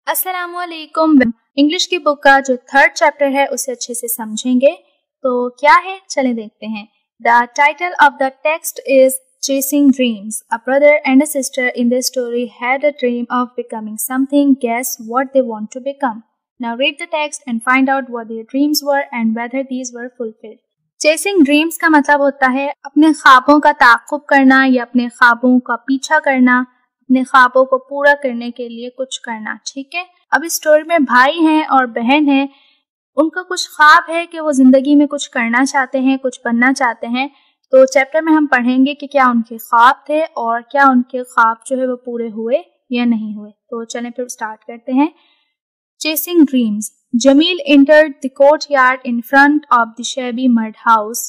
अस्सलामुअलैकुम। इंग्लिश की बुक का जो थर्ड चैप्टर है उसे अच्छे से समझेंगे। तो क्या है, चलें देखते हैं। The title of the text is Chasing Dreams. A brother and a sister in this story had a dream of becoming something. Guess what they want to become. Now read the text and find out what their dreams were and whether these were fulfilled. Chasing Dreams का मतलब होता है अपने ख्वाबों का ताक़ुब करना या अपने ख्वाबों का पीछा करना, अपने ख्वाबों को पूरा करने के लिए कुछ करना। ठीक है, अब इस स्टोरी में भाई हैं और बहन हैं, उनका कुछ ख्वाब है कि वो जिंदगी में कुछ करना चाहते हैं, कुछ बनना चाहते हैं। तो चैप्टर में हम पढ़ेंगे कि क्या उनके ख्वाब थे और क्या उनके ख्वाब जो है वो पूरे हुए या नहीं हुए। तो चलें फिर स्टार्ट करते हैं। Chasing Dreams. Jamil entered the courtyard in front of the shabby mud house,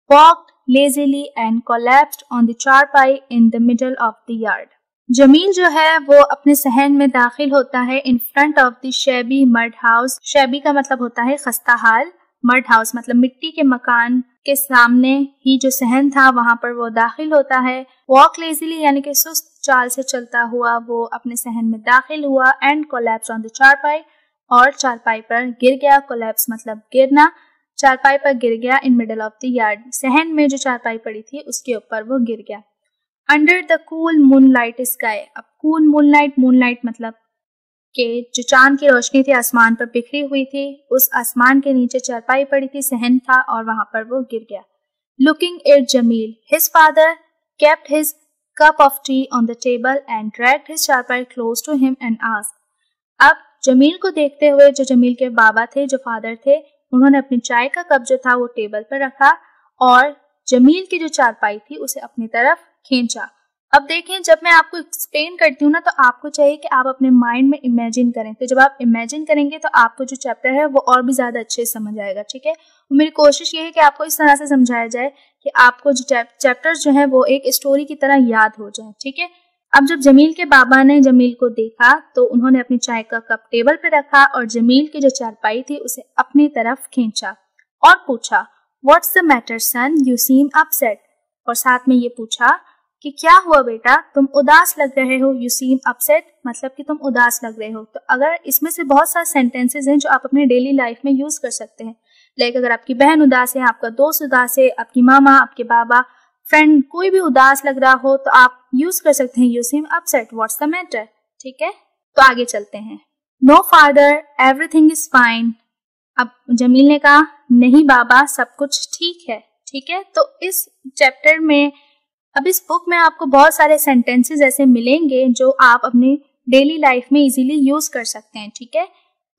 walked lazily and collapsed on the charpai in the middle of the yard. Jameel जो है वो अपने सहन में दाखिल होता है in front of the shabby mud house. Shabby का मतलब होता है खस्ता हाल, मड हाउस मतलब मिट्टी के मकान के सामने ही जो सहन था वहां पर वो दाखिल होता है। वॉक लेजीली यानी कि सुस्त चाल से चलता हुआ वो अपने सहन में दाखिल हुआ। एंड कोलैप्स ऑन द चारपाई, और चारपाई पर गिर गया। कोलैप्स मतलब गिरना, चारपाई पर गिर गया। In middle of the yard, सहन में जो चारपाई पड़ी थी उसके ऊपर वो गिर गया। Under the cool moonlight sky. अब कूल मूनलाइट मतलब कि जो चांद की रोशनी थी आसमान पर बिखरी हुई थी, उस आसमान के नीचे चारपाई पड़ी थी, सहन था और वहां पर वो गिर गया। Looking at Jameel, his father kept his cup of tea on the table and dragged his charpai close to him and asked. अब जमील को देखते हुए, जो जमील के बाबा थे, जो फादर थे, उन्होंने अपनी चाय का कप जो था वो टेबल पर रखा और जमील की जो चारपाई थी उसे अपनी तरफ खींचा। अब देखें, जब मैं आपको एक्सप्लेन करती हूँ ना, तो आपको चाहिए कि आप अपने माइंड में इमेजिन करें। तो जब आप इमेजिन करेंगे तो आपको जो चैप्टर है वो और भी ज्यादा अच्छे से समझ आएगा। ठीक है, मेरी कोशिश ये है कि आपको इस तरह से समझाया जाए कि आपको जो चैप्टर्स जो है वो एक स्टोरी की तरह याद हो जाए। ठीक है, अब जब जमील के बाबा ने जमील को देखा तो उन्होंने अपनी चाय का कप टेबल पर रखा और जमील की जो चारपाई थी उसे अपनी तरफ खींचा और पूछा, what's the matter son, you seem upset. और साथ में ये पूछा कि क्या हुआ बेटा, तुम उदास लग रहे हो। यू सीम अपसेट मतलब कि तुम उदास लग रहे हो। तो अगर इसमें से बहुत सारे सेंटेंसेस हैं जो आप अपने डेली लाइफ में यूज कर सकते हैं। लाइक अगर आपकी बहन उदास है, आपका दोस्त उदास है, आपकी मामा, आपके बाबा, फ्रेंड, कोई भी उदास लग रहा हो तो आप यूज कर सकते हैं you seem upset, what's the matter. ठीक है, तो आगे चलते हैं। No father, everything is fine. अब जमील ने कहा, नहीं बाबा, सब कुछ ठीक है। ठीक है, तो इस चैप्टर में, अब इस बुक में आपको बहुत सारे सेंटेंसेस ऐसे मिलेंगे जो आप अपनी डेली लाइफ में इजीली यूज कर सकते हैं। ठीक है,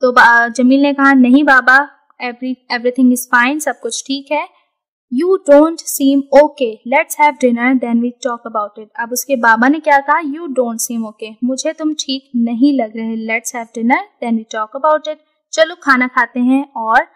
तो जमील ने कहा, नहीं बाबा, एवरीथिंग इज फाइन, सब कुछ ठीक है। You don't seem okay, let's have dinner then we talk about it. अब उसके बाबा ने क्या कहा, यू डोंट सीम ओके, मुझे तुम ठीक नहीं लग रहे, let's have dinner then we talk about it, चलो खाना खाते हैं और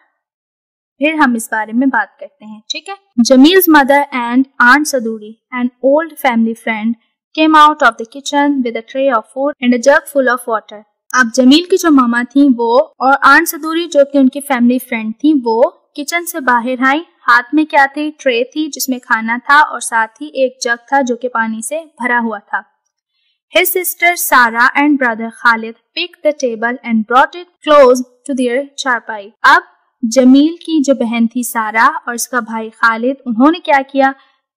फिर हम इस बारे में बात करते हैं। ठीक है, Jameel's mother and aunt Saduri, an old family friend, came out of the kitchen with a tray of food and a jug full of water. अब जमील की जो मामा थी वो और आंट सदूरी जो कि उनकी फैमिली फ्रेंड थी वो किचन से बाहर आई। हाथ में क्या थी, ट्रे थी जिसमें खाना था और साथ ही एक जग था जो कि पानी से भरा हुआ था। His sister Sarah and brother Khalid picked the table and brought it close to their charpai. अब जमील की जो बहन थी सारा और उसका भाई खालिद, उन्होंने क्या किया,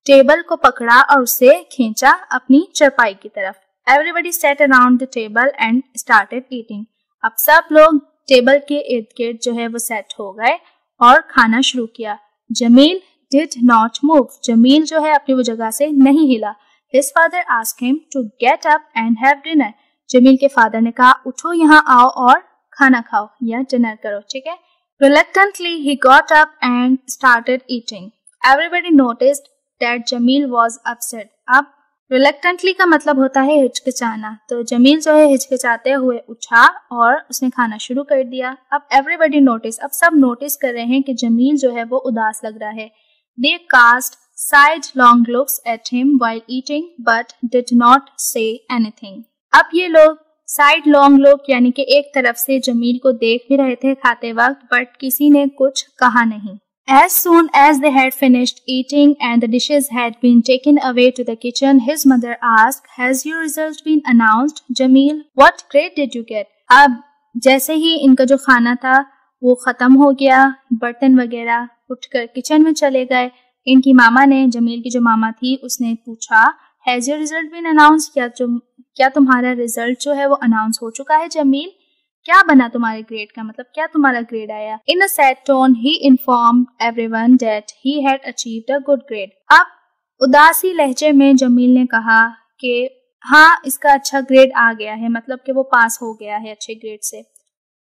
टेबल को पकड़ा और उसे खींचा अपनी चरपाई की तरफ। Everybody sat around the table and started eating. अब सब लोग टेबल के इर्द गिर्द जो है वो सेट हो गए और खाना शुरू किया। Jameel did not move. Jameel जो है अपनी वो जगह से नहीं हिला। His father asked him to get up and have dinner. Jameel के फादर ने कहा, उठो, यहाँ आओ और खाना खाओ या डिनर करो। ठीक है, Reluctantly, he got up and started eating. Everybody noticed that Jamil was upset. अब reluctantly का मतलब होता है हिचकिचाना। तो जमील जो है हिचकिचाते हुए उठा और उसने खाना शुरू कर दिया। अब everybody noticed, अब सब नोटिस कर रहे हैं कि जमील जो है वो उदास लग रहा है। They cast sidelong looks at him while eating, but did not say anything. अब ये लोग साइड लॉन्ग लुक यानी कि एक तरफ से जमील को देख भी रहे थे खाते वक्त, बट किसी ने कुछ कहा नहीं। As soon as they had finished eating and the dishes had been taken away to the kitchen, his mother asked, "Has your result been announced, Jamil? What grade did you get?" अब जैसे ही इनका जो खाना था वो ख़त्म हो गया, बर्तन वगैरह उठकर किचन में चले गए। इनकी मामा ने, जमील की जो मामा थी, उसने पूछा, has your result been announce, क्या तुम्हारा रिजल्ट जो है वो अनाउंस हो चुका है जमील? क्या बना तुम्हारे ग्रेड का, मतलब क्या तुम्हारा ग्रेड आया? In a sad tone he informed everyone that he had achieved a good grade. अब उदासी लहजे में जमील ने कहा कि हाँ, इसका अच्छा ग्रेड आ गया है, मतलब कि वो पास हो गया है अच्छे ग्रेड से।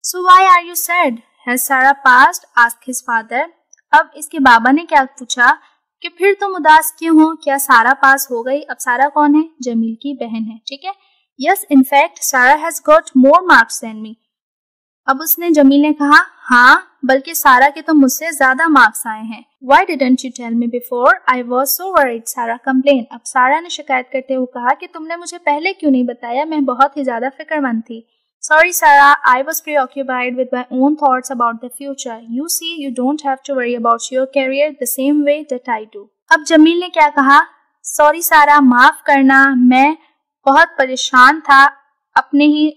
So why are you sad, has Sara passed, asked his father. अब इसके बाबा ने क्या पूछा कि फिर तुम उदास क्यों हो, क्या सारा पास हो गई? अब सारा कौन है? जमील की बहन है, ठीक है। यस, इन फैक्ट सारा has got more marks than me. अब उसने, जमील ने कहा, हाँ, बल्कि सारा के तो मुझसे ज्यादा मार्क्स आए हैं। Why didn't you tell me before? I was so worried, सारा complained। अब सारा ने शिकायत करते हुए कहा कि तुमने मुझे पहले क्यों नहीं बताया, मैं बहुत ही ज्यादा फिक्रमंद थी। Sorry Sarah, I was preoccupied with my own thoughts about the future. You see, you don't have to worry about your career the same way that I do. अब जमील ने क्या कहा, सॉरी सारा, माफ करना, मैं बहुत परेशान था अपने ही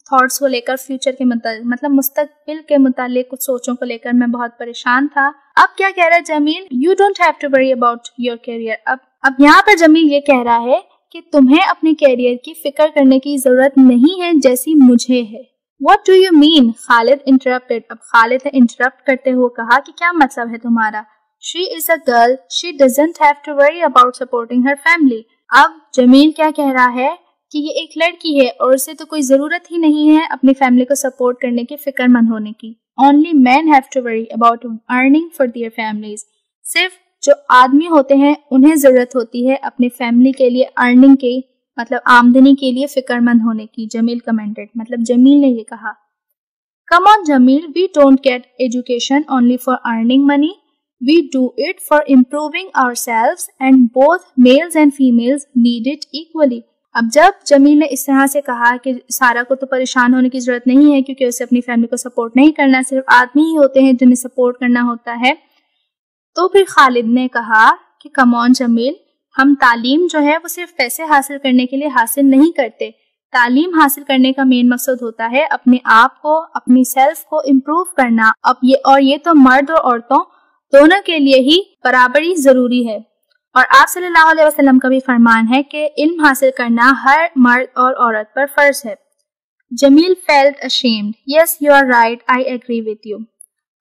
थॉट्स को लेकर, फ्यूचर के मतलब मुस्तकबिल के मुतालिक कुछ सोचों को लेकर मैं बहुत परेशान था। अब क्या कह रहा है Jamil, you don't have to worry about your career. अब यहाँ पर जमील ये कह रहा है कि तुम्हें अपने करियर की फिक्र करने की जरूरत नहीं है जैसी मुझे है। What do you mean? Khalid interrupted. अब खालिद ने इंटरप्ट करते हुए कहा कि क्या मतलब है तुम्हारा? She is a girl, she doesn't have to worry about supporting her family. अब जमील क्या कह रहा है कि ये एक लड़की है और उसे तो कोई जरूरत ही नहीं है अपनी फैमिली को सपोर्ट करने की, फिक्रमंद होने की। Only men have to worry about earning for their families. सिर्फ जो आदमी होते हैं उन्हें जरूरत होती है अपनी फैमिली के लिए अर्निंग की, मतलब आमदनी के लिए फिक्रमंद होने की। जमील कमेंटेड, मतलब जमील ने ये कहा, Come on Jameel, we don't get education only for earning money. We do it for improving ourselves and both males and females need it equally. अब जब जमील ने इस तरह से कहा कि सारा को तो परेशान होने की जरूरत नहीं है क्योंकि उसे अपनी फैमिली को सपोर्ट नहीं करना, सिर्फ आदमी ही होते हैं जिन्हें सपोर्ट करना होता है, तो फिर खालिद ने कहा कि कम ऑन जमील, हम तालीम जो है वो सिर्फ पैसे हासिल करने के लिए हासिल नहीं करते। तालीम हासिल करने का मेन मकसद होता है अपने आप को, अपनी सेल्फ को इम्प्रूव करना। अब ये तो मर्द और औरतों दोनों के लिए ही बराबरी जरूरी है। और आप सल्लल्लाहु अलैहि वसल्लम का भी फरमान है कि इल्म हासिल करना हर मर्द और औरत पर फर्ज है। Jamil felt ashamed. Yes you are right, I agree with you.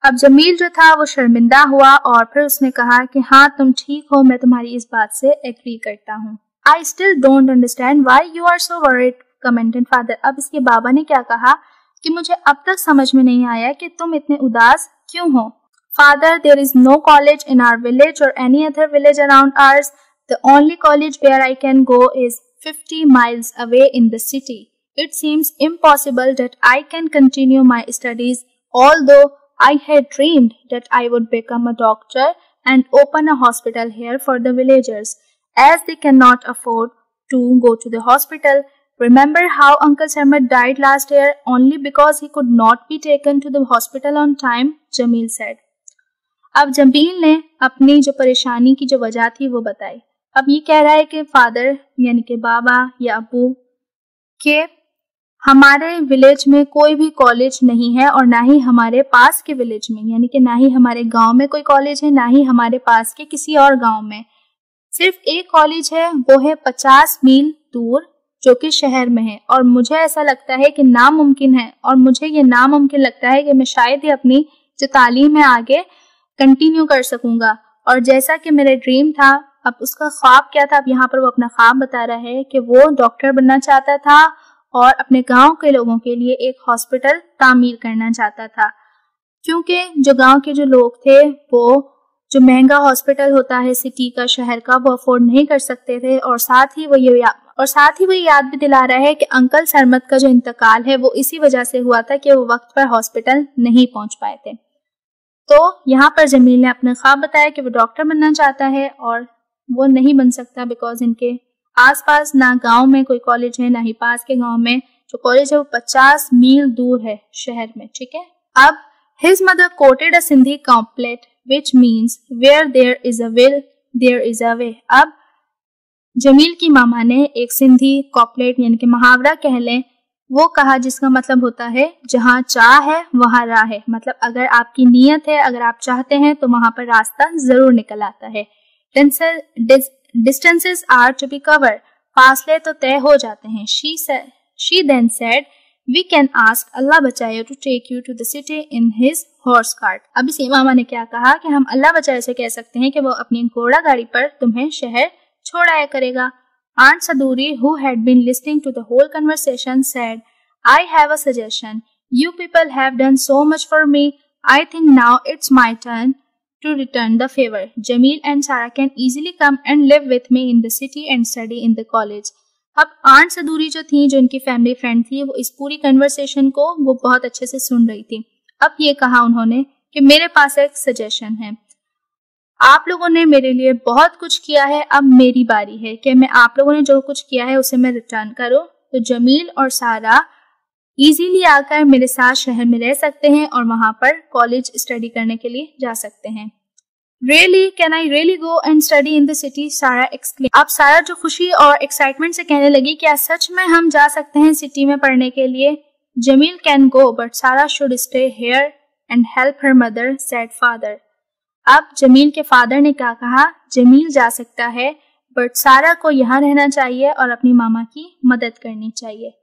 अब जमील जो था वो शर्मिंदा हुआ और फिर उसने कहा कि हाँ तुम ठीक हो, मैं तुम्हारी इस बात से एग्री करता हूँ। I still don't understand why you are so worried, commented father. अब इसके बाबा ने क्या कहा कि मुझे अब तक समझ में नहीं आया कि तुम इतने उदास क्यों हो। Father, there is no college in our village or any other village around ours. The only college where I can go is 50 miles away in the city. It seems impossible that I can continue my studies, although I had dreamed that I would become a doctor and open a hospital here for the villagers, as they cannot afford to go to the hospital. Remember how Uncle Sarmat died last year only because he could not be taken to the hospital on time, Jamil said. अब जमील ने अपनी जो परेशानी की जो वजह थी वो बताई। अब ये कह रहा है कि फादर यानी कि बाबा या अबू के हमारे विलेज में कोई भी कॉलेज नहीं है और ना ही हमारे पास के विलेज में, यानी कि ना ही हमारे गांव में कोई कॉलेज है, ना ही हमारे पास के किसी और गांव में। सिर्फ एक कॉलेज है, वो है 50 मील दूर जो कि शहर में है। और मुझे ऐसा लगता है कि नामुमकिन है, और मुझे ये नामुमकिन लगता है कि मैं शायद ही अपनी जो तालीम है आगे कंटिन्यू कर सकूंगा। और जैसा कि मेरा ड्रीम था, अब उसका ख्वाब क्या था, अब यहाँ पर वो अपना ख्वाब बता रहा है कि वो डॉक्टर बनना चाहता था और अपने गांव के लोगों के लिए एक हॉस्पिटल तामीर करना चाहता था, क्योंकि जो गांव के जो लोग थे वो जो महंगा हॉस्पिटल होता है सिटी का, शहर का, वो अफोर्ड नहीं कर सकते थे। और साथ ही वो ये याद भी दिला रहा है कि अंकल सरमत का जो इंतकाल है वो इसी वजह से हुआ था कि वो वक्त पर हॉस्पिटल नहीं पहुंच पाए थे। तो यहाँ पर जमील ने अपने ख्वाब बताया कि वो डॉक्टर बनना चाहता है और वो नहीं बन सकता बिकॉज इनके आसपास ना गांव में कोई कॉलेज है, ना ही पास के गांव में जो कॉलेज है वो 50 मील दूर है शहर में, ठीक है। अब his mother coated a Sindhi complete which means where there is a will there is a way। अब जमील की मामा ने एक सिंधी कॉपलेट यानी कि मुहावरा कह लें वो कहा जिसका मतलब होता है जहाँ चाह है वहाँ राह है, मतलब अगर आपकी नीयत है, अगर आप चाहते हैं तो वहाँ पर रास्ता जरूर निकल आता है। Distances are to be cover, फासले तो तय हो जाते हैं। She then said, we can ask अल्लाह बचाए to take you to the city in his horse cart। अब इस इमामा ने क्या कहा कि हम अल्लाह बचाए से कह सकते हैं कि वो अपनी घोड़ा गाड़ी पर तुम्हें शहर छोड़ आया करेगा। Aunt Saduri, who had been listening to the whole conversation, said, I have a suggestion. You people have done so much for me. I think now it's my turn to return the favor. Jamil and Sarah can easily come and live with me in the city and study in the college. अब aunt सदूरी जो थी, जो इनकी family friend थी, वो इस पूरी conversation को वो बहुत अच्छे से सुन रही थी। अब ये कहा उन्होंने कि मेरे पास एक सजेशन है, आप लोगों ने मेरे लिए बहुत कुछ किया है, अब मेरी बारी है कि मैं आप लोगों ने जो कुछ किया है उसे मैं रिटर्न करूं। तो जमील और सारा इजीली आकर मेरे साथ शहर में रह सकते हैं और वहां पर कॉलेज स्टडी करने के लिए जा सकते हैं। Really, can I really go and study in the city? सारा exclaimed। अब सारा जो खुशी और एक्साइटमेंट से कहने लगी, क्या सच में हम जा सकते हैं सिटी में पढ़ने के लिए? Jameel can go, but Sarah should stay here and help her mother, said father। अब जमील के फादर ने क्या कहा, जमील जा सकता है बट सारा को यहाँ रहना चाहिए और अपनी मामा की मदद करनी चाहिए।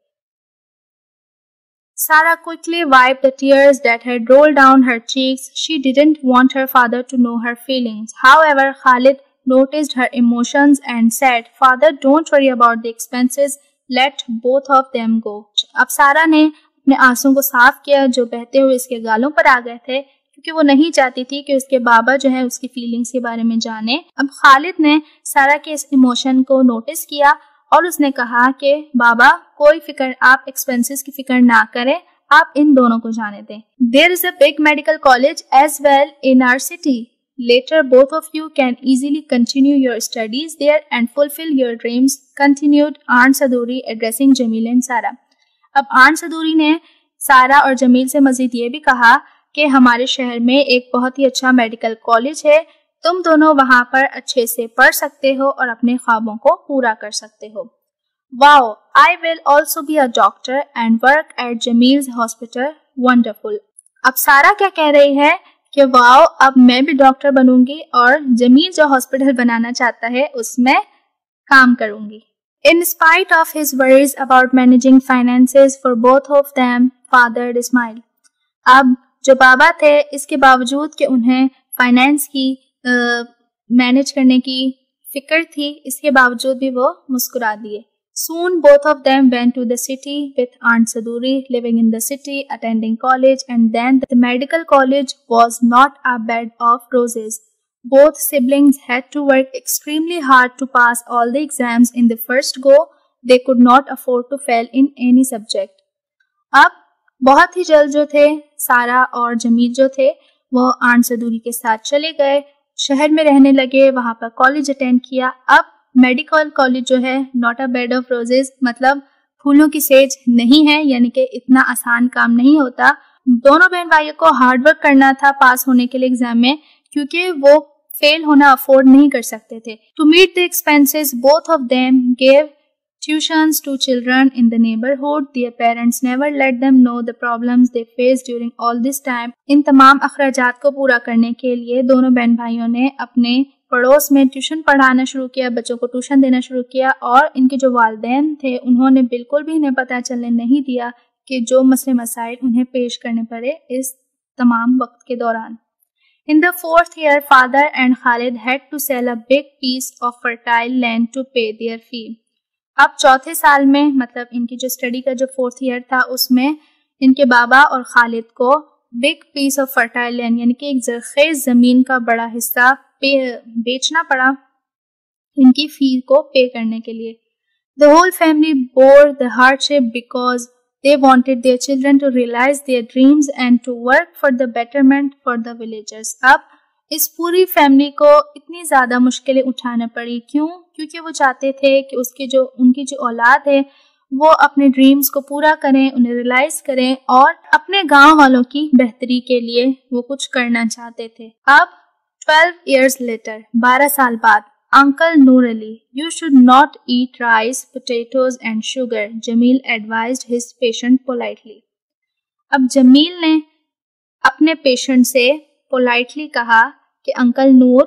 Sarah quickly wiped the tears that had rolled down her cheeks. She didn't want her father to know her feelings. However, Khalid noticed her emotions and said, Father, don't worry about the expenses. Let both of them go. अब सारा ने अपने आंसुओं को साफ किया जो बहते हुए इसके गालों पर आ गए थे, क्योंकि वो नहीं चाहती थी कि उसके बाबा जो है उसकी फीलिंग्स के बारे में जाने। अब खालिद ने सारा के इस इमोशन को नोटिस किया और उसने कहा कि बाबा कोई फिक्र, आप एक्सपेंसेस की फिक्र ना करें, आप इन दोनों को जाने दें। There is a big medical college as well in our city. Later both of you can easily continue your studies there and fulfill your dreams, continued Aunt Saduri addressing Jamil and Sarah। अब aunt सदूरी ने सारा और जमील से मजीद ये भी कहा कि हमारे शहर में एक बहुत ही अच्छा मेडिकल कॉलेज है, तुम दोनों वहां पर अच्छे से पढ़ सकते हो और अपने ख्वाबों को पूरा कर सकते हो। Wow, I will also be a doctor and work at Jameel's hospital, wonderful. अब सारा क्या कह रही है कि वाओ, अब मैं भी डॉक्टर बनूंगी और जमील जो हॉस्पिटल बनाना चाहता है उसमें काम करूंगी। In spite of his worries about managing finances for both of them, father smiled। अब जो बाबा थे, इसके बावजूद कि उन्हें फाइनेंस की मैनेज करने की फिक्र थी, इसके बावजूद भी वो मुस्कुरा दिए। Soon both of them went to the city with Aunt Saduri, living in the city, attending college, and then the medical college was not a bed of roses. Both siblings had to work extremely hard to pass all the exams in the first go. They could not afford to fail in any subject। अब बहुत ही जल्द जो थे सारा और जमील जो थे वो आंट सदूरी के साथ चले गए, शहर में रहने लगे, वहां पर कॉलेज अटेंड किया। अब मेडिकल कॉलेज जो है not a bed of roses, मतलब फूलों की सेज नहीं है, यानी कि इतना आसान काम नहीं होता। दोनों बहन भाइयों को हार्डवर्क करना था पास होने के लिए एग्जाम में, क्योंकि वो फेल होना अफोर्ड नहीं कर सकते थे। To meet the expenses both of them gave tuitions to children in the neighborhood. Their parents never let them know the problems they faced during all this time. इन तमाम अखराजात को पूरा करने के लिए दोनों बहन भाइयों ने अपने पड़ोस में ट्यूशन पढ़ाना शुरू किया, बच्चों को ट्यूशन देना शुरू किया, और इनके जो वालिदैन थे उन्होंने बिल्कुल भी इन्हें पता चलने नहीं दिया कि जो मसले मसाइल उन्हें पेश करने पड़े इस तमाम वक्त के दौरान। In the 4th year, father and Khalid had to sell a big piece of fertile land to pay their fee. अब चौथे साल में, मतलब इनकी जो स्टडी का जो 4th ईयर था उसमें इनके बाबा और खालिद को big piece of fertile land यानी कि एक जरखेज जमीन का बड़ा हिस्सा बेचना पड़ा इनकी फी को पे करने के लिए। The whole family bore the hardship because they wanted their children to realise their dreams and to work for the betterment for the villagers. अब इस पूरी फैमिली को इतनी ज्यादा मुश्किलें उठाना पड़ी, क्यों? क्योंकि वो चाहते थे कि उनकी जो औलाद है वो अपने ड्रीम्स को पूरा करें, उन्हें रियलाइज करें और अपने गांव वालों की बेहतरी के लिए वो कुछ करना चाहते थे। अब 12 years later, 12 साल बाद, Uncle Noor Ali, you should not eat rice, potatoes and sugar, Jamil advised his patient politely. अब जमील ने अपने पेशेंट से पोलाइटली कहा कि अंकल नूर,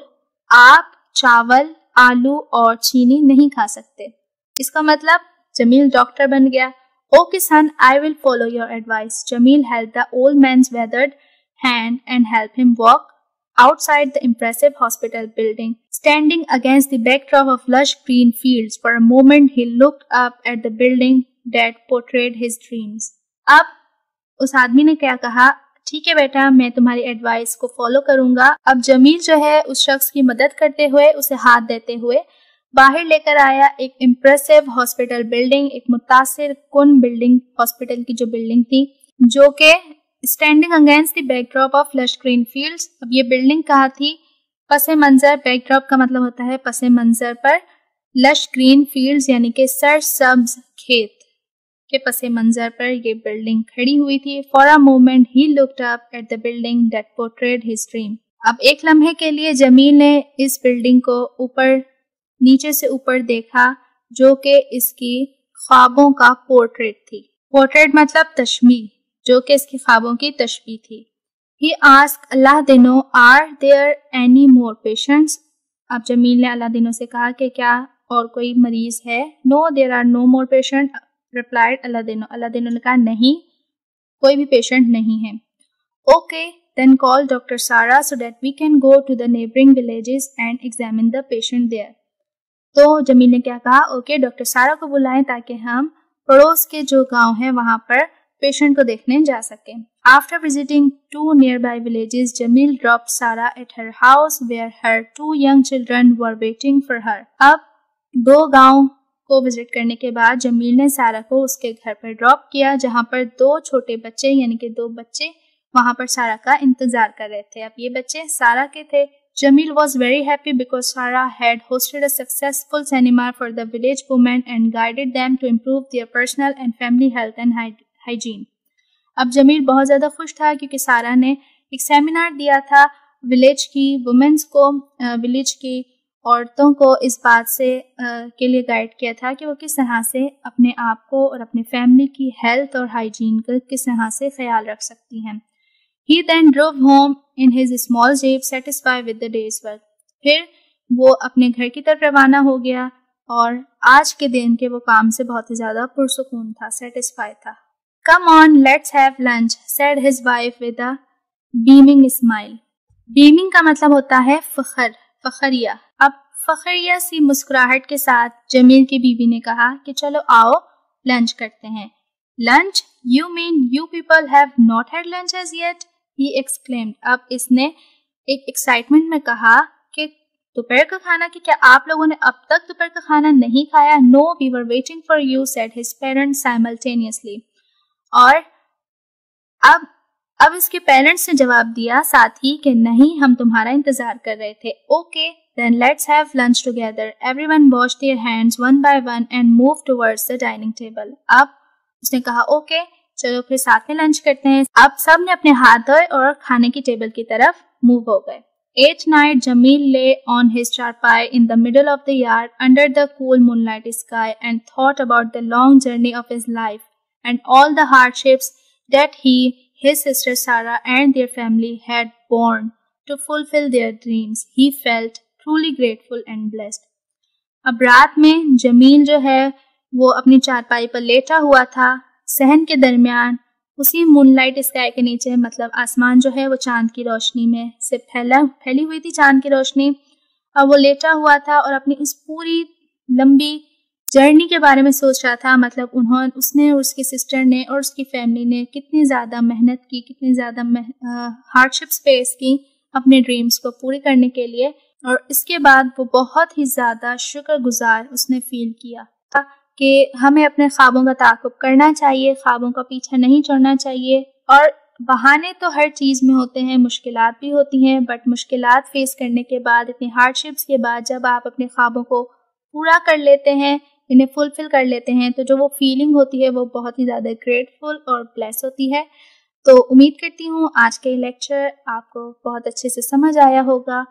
आप चावल, आलू और चीनी नहीं खा सकते। इसका मतलब जमील डॉक्टर बन गया। Okay son, I will follow your advice. Jamil held the old man's weathered hand and helped him walk outside the impressive hospital building. Standing against the backdrop of lush green fields, for a moment he looked up at the building that portrayed his dreams. अब उस आदमी ने क्या कहा, ठीक है बेटा, मैं तुम्हारी एडवाइस को फॉलो करूंगा। अब जमील जो है उस शख्स की मदद करते हुए, उसे हाथ देते हुए बाहर लेकर आया एक इम्प्रेसिव हॉस्पिटल बिल्डिंग, एक मुतासिर कुन बिल्डिंग, हॉस्पिटल की जो बिल्डिंग थी, जो कि standing against the backdrop of lush green fields. अब ये बिल्डिंग कहाँ थी? पसे मंजर, बैकड्रॉप का मतलब होता है पसे मंजर पर, लश ग्रीन फील्ड्स यानी कि सरसब्ज खेत के पसे मंजर पर ये बिल्डिंग खड़ी हुई थी। For a moment he looked up at the building that portrayed his dream. अब एक लम्हे के लिए जमील ने इस बिल्डिंग को नीचे से ऊपर देखा, जो कि इसकी ख्वाबों का पोर्ट्रेट थी। पोर्ट्रेट मतलब तशबीह, जो कि इसकी ख्वाबों की तशबीह थी। He asked Aladino, are there any more patients? अब जमील ने अलादीनो से कहा कि क्या और कोई मरीज है? No, there are no more patients, replied अलादीनो। अलादीनो ने कहा नहीं, कोई भी पेशेंट नहीं है। Okay, then call Dr. Sara so that we can go to the neighboring villages and examine the patient there. तो जमील ने क्या कहा, ओके, डॉक्टर सारा को बुलाएं ताकि हम पड़ोस के जो गांव है वहां पर पेशेंट को देखने जा सके। After visiting 2 nearby villages, Jamil dropped Sara at her house where her 2 young children were waiting for her. अब 2 गांव को विजिट करने के बाद जमील ने सारा को उसके घर पर ड्रॉप किया, जहां पर 2 छोटे बच्चे यानी कि 2 बच्चे वहां पर सारा का इंतजार कर रहे थे। अब ये बच्चे सारा के थे। Jamil was very happy because Sarah had hosted a successful seminar for the village women and guided them to improve their personal and family health and hygiene. अब जमील बहुत ज़्यादा खुश था क्योंकि सारा ने एक सेमिनार दिया था विलेज की वुमेन्स को, विलेज की औरतों को इस बात से के लिए गाइड किया था कि वो किस तरह से अपने आप को और अपने फैमिली की हेल्थ और हाइजीन का किस तरह से ख्याल रख सकती हैं। He then drove home in his small jeep, satisfied with the day's work. फिर वो अपने घर की तरफ रवाना हो गया और आज के दिन के वो काम से बहुत ही ज़्यादा पुरसुकून था, सेटिस्फाई था। Come on, let's have lunch, said his wife with a beaming smile. Beaming का मतलब होता है फखर, फखरिया। अब फखरिया सी मुस्कुराहट के साथ जमील की बीवी ने कहा कि चलो आओ लंच करते हैं। Lunch? You mean you people have not had lunch as yet? He exclaimed. अब इसने एक एक्साइटमेंट में कहा कि दोपहर का खाना, कि क्या आप लोगों ने अब तक दोपहर का खाना नहीं खाया? No, we were waiting for you, said his parents simultaneously. और अब इसके पेरेंट्स ने जवाब दिया साथ ही कि नहीं, हम तुम्हारा इंतजार कर रहे थे। Okay, then let's have lunch together. Everyone washed their hands one by one and moved towards the dining table. अब उसने कहा ओके, चलो फिर साथ में लंच करते हैं। अब सब ने अपने हाथ धोए और खाने की टेबल की तरफ मूव हो गए। At night, Jamil lay on his charpai in the middle of the yard under the cool moonlight sky and thought about the long journey of his life and all the hardships that he, his sister Sarah and their family had borne to fulfill their dreams. He felt truly grateful and blessed. अब रात में जमील जो है वो अपनी चारपाई पर लेटा हुआ था, सहन के दरमियान उसी मूनलाइट स्काई के नीचे, मतलब आसमान जो है वो चांद की रोशनी में से फैली हुई थी, चांद की रोशनी। अब वो लेटा हुआ था और अपनी इस पूरी लंबी जर्नी के बारे में सोच रहा था, मतलब उसने और उसकी सिस्टर ने और उसकी फैमिली ने कितनी ज़्यादा मेहनत की, कितनी ज़्यादा हार्डशिप्स फेस की अपने ड्रीम्स को पूरी करने के लिए। और इसके बाद वो बहुत ही ज़्यादा शुक्रगुजार उसने फील किया कि हमें अपने ख्वाबों का ताक़ुब करना चाहिए, ख्वाबों का पीछा नहीं छोड़ना चाहिए। और बहाने तो हर चीज़ में होते हैं, मुश्किलात भी होती हैं, बट मुश्किलात फेस करने के बाद, इतनी हार्डशिप्स के बाद जब आप अपने ख्वाबों को पूरा कर लेते हैं, इन्हें फुलफिल कर लेते हैं, तो जो वो फीलिंग होती है वो बहुत ही ज़्यादा ग्रेटफुल और ब्लेस होती है। तो उम्मीद करती हूँ आज के लेक्चर आपको बहुत अच्छे से समझ आया होगा।